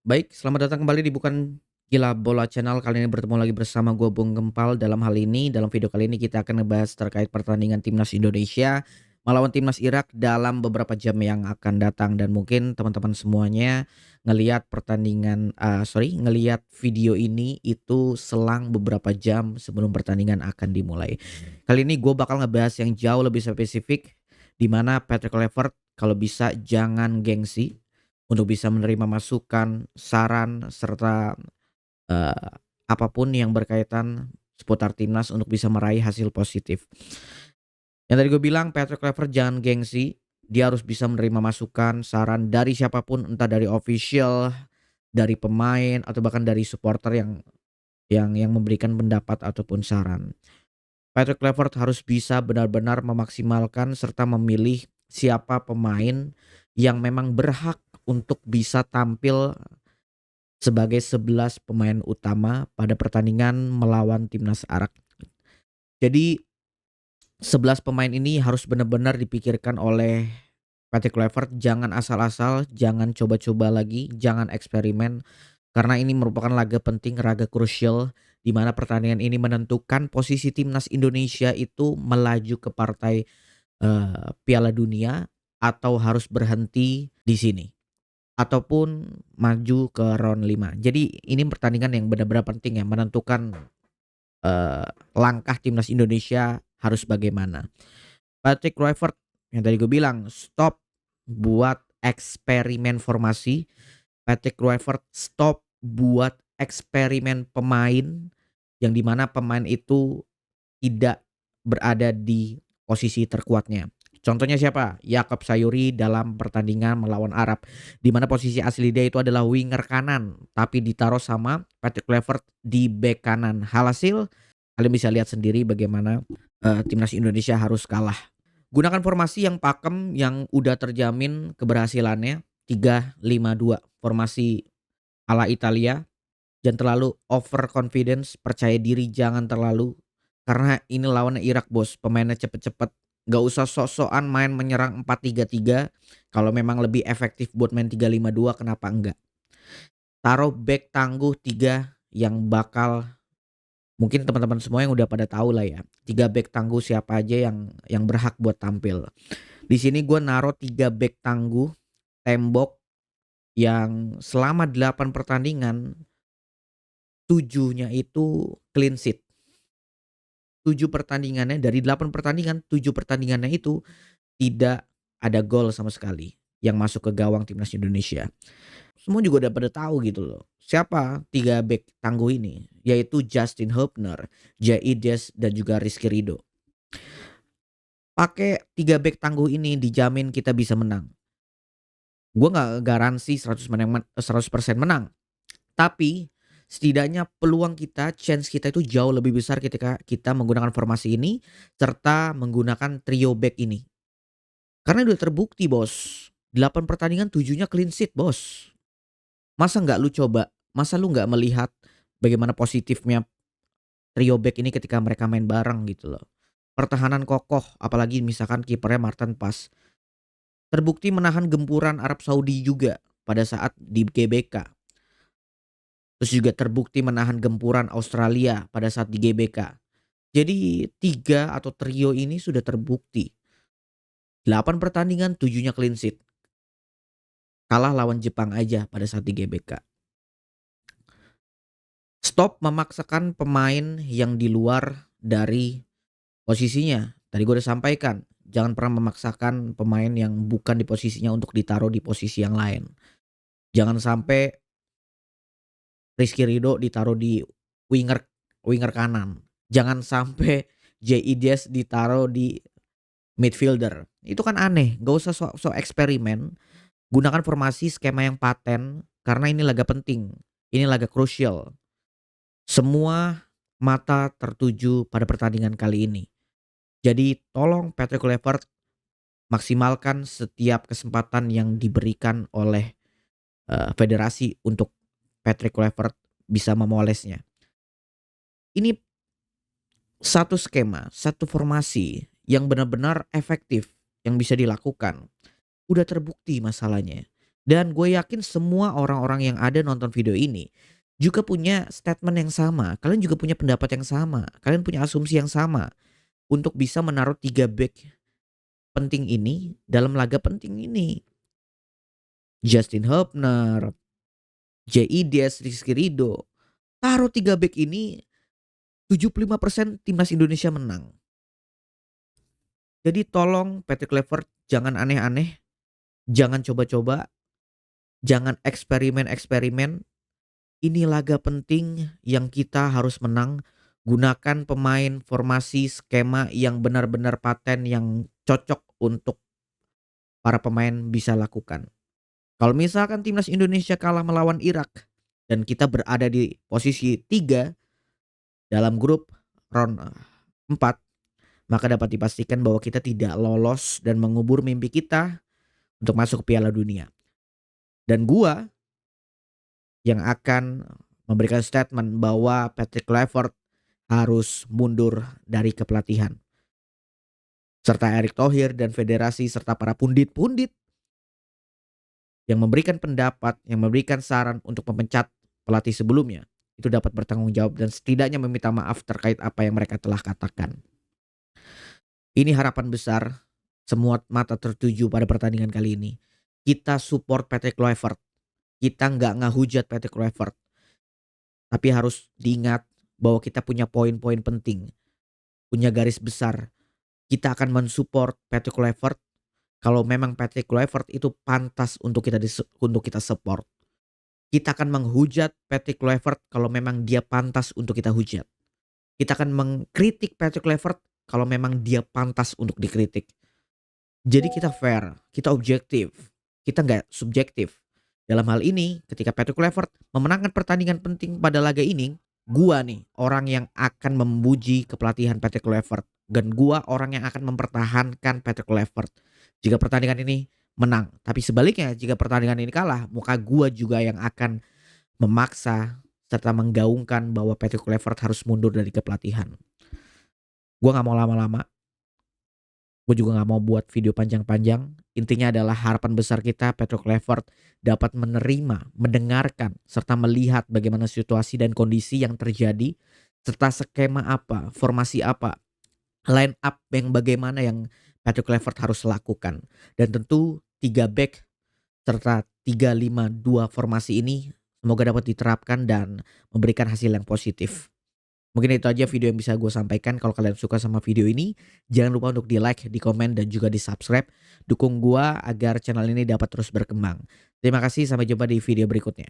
Baik, selamat datang kembali di Bukan Gila Bola Channel. Kali ini bertemu lagi bersama gue Bung Gempal. Dalam video kali ini kita akan ngebahas terkait pertandingan timnas Indonesia melawan timnas Irak dalam beberapa jam yang akan datang, dan mungkin teman-teman semuanya ngelihat video ini itu selang beberapa jam sebelum pertandingan akan dimulai. Kali ini gue bakal ngebahas yang jauh lebih spesifik, di mana Patrick Kluivert kalau bisa jangan gengsi untuk bisa menerima masukan, saran, serta, eee, apa yang berkaitan seputar timnas untuk bisa meraih hasil positif. Yang tadi gue bilang Patrick Kluivert jangan gengsi, dia harus bisa menerima masukan, saran dari siapapun, entah dari official, dari pemain, atau bahkan dari supporter yang memberikan pendapat ataupun saran. Patrick Kluivert harus bisa benar-benar memaksimalkan serta memilih siapa pemain yang memang berhak untuk bisa tampil sebagai 11 pemain utama pada pertandingan melawan timnas Irak. Jadi 11 pemain ini harus benar-benar dipikirkan oleh Patrick Kluivert, jangan asal-asal, jangan coba-coba lagi, jangan eksperimen, karena ini merupakan laga penting, laga krusial di mana pertandingan ini menentukan posisi timnas Indonesia itu melaju ke partai Piala Dunia atau harus berhenti di sini. Ataupun maju ke round 5. Jadi ini pertandingan yang benar-benar penting ya, menentukan, langkah timnas Indonesia harus bagaimana. Patrick Kluivert yang tadi gue bilang, stop buat eksperimen formasi. Patrick Kluivert stop buat eksperimen pemain, yang di mana pemain itu tidak berada di posisi terkuatnya. Contohnya siapa? Yakob Sayuri dalam pertandingan melawan Arab, di mana posisi asli dia itu adalah winger kanan, tapi ditaruh sama Patrick Kluivert di bek kanan. Alhasil kalian bisa lihat sendiri bagaimana, timnas Indonesia harus kalah. Gunakan formasi yang pakem yang udah terjamin keberhasilannya, 3-5-2, formasi ala Italia. Jangan terlalu overconfidence, percaya diri jangan terlalu, karena ini lawannya Irak Bos, pemainnya cepet-cepet, nggak usah sok-sokan main menyerang 4-3-3, kalau memang lebih efektif buat main 3-5-2 kenapa enggak. Taruh back tangguh 3 yang bakal, mungkin teman-teman semua yang udah pada tahu lah ya, 3 back tangguh siapa aja yang berhak buat tampil. Di sini gue naruh 3 back tangguh, tembok, yang selama 8 pertandingan 7-nya itu clean sheet. 7 pertandingannya dari 8 pertandingan, 7 pertandingannya itu tidak ada gol sama sekali yang masuk ke gawang timnas Indonesia. Semua juga udah pada tahu gitu loh. Siapa 3 bek tangguh ini? Yaitu Justin Hubner, Jaides, dan juga Rizky Ridho. Pakai 3 bek tangguh ini dijamin kita bisa menang. Gue nggak garansi 100% menang, tapi setidaknya peluang kita, chance kita itu jauh lebih besar ketika kita menggunakan formasi ini serta menggunakan trio back ini. Karena udah terbukti Bos, 8 pertandingan 7-nya clean sheet Bos. Masa nggak lu coba, masa lu nggak melihat bagaimana positifnya trio back ini ketika mereka main bareng gitu loh. Pertahanan kokoh, apalagi misalkan kipernya Martin Pas. Terbukti menahan gempuran Arab Saudi juga pada saat di GBK. Terus juga terbukti menahan gempuran Australia pada saat di GBK. Jadi 3 atau trio ini sudah terbukti. 8 pertandingan 7-nya clean sheet. Kalah lawan Jepang aja pada saat di GBK. Stop memaksakan pemain yang di luar dari posisinya. Tadi gue udah sampaikan, jangan pernah memaksakan pemain yang bukan di posisinya untuk ditaruh di posisi yang lain. Jangan sampai Rizky Ridho ditaruh di winger winger kanan. Jangan sampai Jaides ditaruh di midfielder. Itu kan aneh, gak usah sok-sok eksperimen. Gunakan formasi skema yang paten karena ini laga penting, ini laga krusial. Semua mata tertuju pada pertandingan kali ini. Jadi tolong Patrick Kluivert maksimalkan setiap kesempatan yang diberikan oleh, federasi untuk Patrick Kluivert bisa memolesnya. Ini satu skema, satu formasi yang benar-benar efektif yang bisa dilakukan. Udah terbukti masalahnya. Dan gue yakin semua orang-orang yang ada nonton video ini juga punya statement yang sama. Kalian juga punya pendapat yang sama. Kalian punya asumsi yang sama untuk bisa menaruh 3 back penting ini dalam laga penting ini. Justin Hubner, JIDS, Rizky Ridho. Taruh 3 back ini 75% timnas Indonesia menang. Jadi tolong Patrick Kluivert jangan aneh-aneh, jangan coba-coba, jangan eksperimen-eksperimen. Ini laga penting yang kita harus menang. Gunakan pemain, formasi, skema yang benar-benar paten yang cocok untuk para pemain bisa lakukan. Kalau misalkan timnas Indonesia kalah melawan Irak dan kita berada di posisi 3 dalam grup round 4, maka dapat dipastikan bahwa kita tidak lolos dan mengubur mimpi kita untuk masuk ke Piala Dunia. Dan gua yang akan memberikan statement bahwa Patrick Kluivert harus mundur dari kepelatihan. Serta Erick Thohir dan federasi serta para pundit-pundit yang memberikan pendapat, yang memberikan saran untuk memecat pelatih sebelumnya, itu dapat bertanggung jawab dan setidaknya meminta maaf terkait apa yang mereka telah katakan. Ini harapan besar, semua mata tertuju pada pertandingan kali ini. Kita support Patrick Kluivert. Kita nggak ngehujat Patrick Kluivert. Tapi harus diingat bahwa kita punya poin-poin penting, punya garis besar. Kita akan mensupport Patrick Kluivert kalau memang Patrick Kluivert itu pantas untuk kita support. Kita akan menghujat Patrick Kluivert kalau memang dia pantas untuk kita hujat. Kita akan mengkritik Patrick Kluivert kalau memang dia pantas untuk dikritik. Jadi kita fair, kita objektif, kita nggak subjektif. Dalam hal ini, ketika Patrick Kluivert memenangkan pertandingan penting pada laga ini, gua nih orang yang akan memuji kepelatihan Patrick Kluivert dan gua orang yang akan mempertahankan Patrick Kluivert jika pertandingan ini menang. Tapi sebaliknya, jika pertandingan ini kalah, maka gua juga yang akan memaksa serta menggaungkan bahwa Patrick Kluivert harus mundur dari kepelatihan. Gua nggak mau lama-lama. Gue juga gak mau buat video panjang-panjang. Intinya adalah harapan besar kita Patrick Kluivert dapat menerima, mendengarkan, serta melihat bagaimana situasi dan kondisi yang terjadi, serta skema apa, formasi apa, line up yang bagaimana yang Patrick Kluivert harus lakukan. Dan tentu 3 back serta 3-5-2 formasi ini semoga dapat diterapkan dan memberikan hasil yang positif. Mungkin itu aja video yang bisa gue sampaikan. Kalau kalian suka sama video ini, jangan lupa untuk di like, di komen, dan juga di subscribe. Dukung gue agar channel ini dapat terus berkembang. Terima kasih, sampai jumpa di video berikutnya.